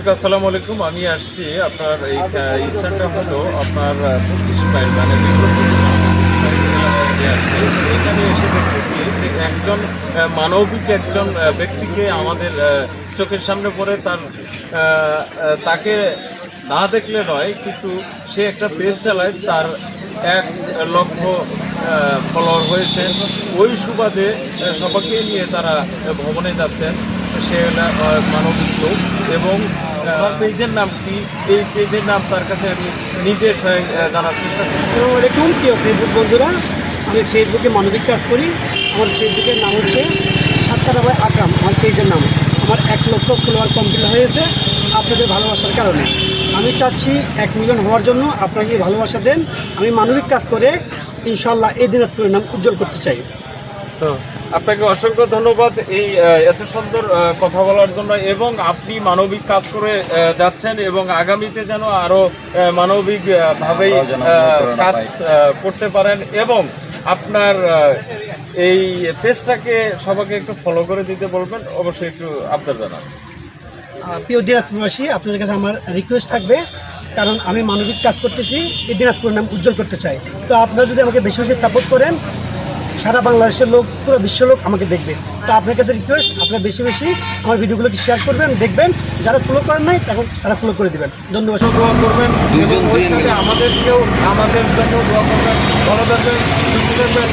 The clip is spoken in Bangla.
দর্শক আসসালামু আলাইকুম। আমি আসছি আপনার এই স্থানটা হলো আপনার 25 মাইল মানে এখানে এসে দেখতেছি যে একজন মানবিক একজন ব্যক্তিকে আমাদের চোখের সামনে পড়ে তাকে না দেখলে নয়, কিন্তু সে একটা পেজ চালায়, তার 1 লক্ষ ফলোয়ার হয়েছে। ওই সুবাদে সবাইকে নিয়ে তারা ভ্রমণে যাচ্ছেন। সে মানবিক লোক এবং পেজের নাম কি, এই পেজের নাম তার কাছে আমি নিজে জানার চেষ্টা করি। আসসালামু আলাইকুম প্রিয় ফেসবুক বন্ধুরা, আমি ফেসবুকে মানবিক কাজ করি। আমার ফেসবুকের নাম হচ্ছে সাত্তারাবাই আকরাম। আমার পেজের নাম, আমার 1 লক্ষ ফলোয়ার কমপ্লিট হয়েছে আপনাদের ভালোবাসার কারণে। আমি চাচ্ছি 1 মিলিয়ন হওয়ার জন্য আপনাকে ভালোবাসা দেন। আমি মানবিক কাজ করে ইনশাল্লাহ এই দিনাজপুরের নাম উজ্জ্বল করতে চাই। তো আপনাকে অসংখ্য ধন্যবাদ এই এত সুন্দর কথা বলার জন্য, এবং আপনি মানবিক কাজ করে যাচ্ছেন এবং আগামীতে যেন আরো মানবিক ভাবেই কাজ করতে পারেন, এবং আপনার এই পেজটাকে সবাইকে একটু ফলো করে দিতে বলবেন। অবশ্যই একটু আপনার জানান। প্রিয় দিনাজপুরবাসী, আপনাদের কাছে আমার রিকোয়েস্ট থাকবে, কারণ আমি মানবিক কাজ করতেছি, এই দিনাজপুরের নাম উজ্জ্বল করতে চাই। তো আপনারা যদি আমাকে বেশি বেশি সাপোর্ট করেন, সারা বাংলাদেশের লোক, পুরো বিশ্বের লোক আমাকে দেখবে। তো আপনার কাছে রিকোয়েস্ট, আপনারা বেশি বেশি আমার ভিডিওগুলোকে শেয়ার করবেন, দেখবেন। যারা ফলো করেন নাই তখন তারা ফলো করে দেবেন। ধন্যবাদ। দোয়া করবেন এবং ওই সাথে আমাদের জন্য দোয়া করবেন। ভালো থাকবেন, সুস্থ থাকবেন।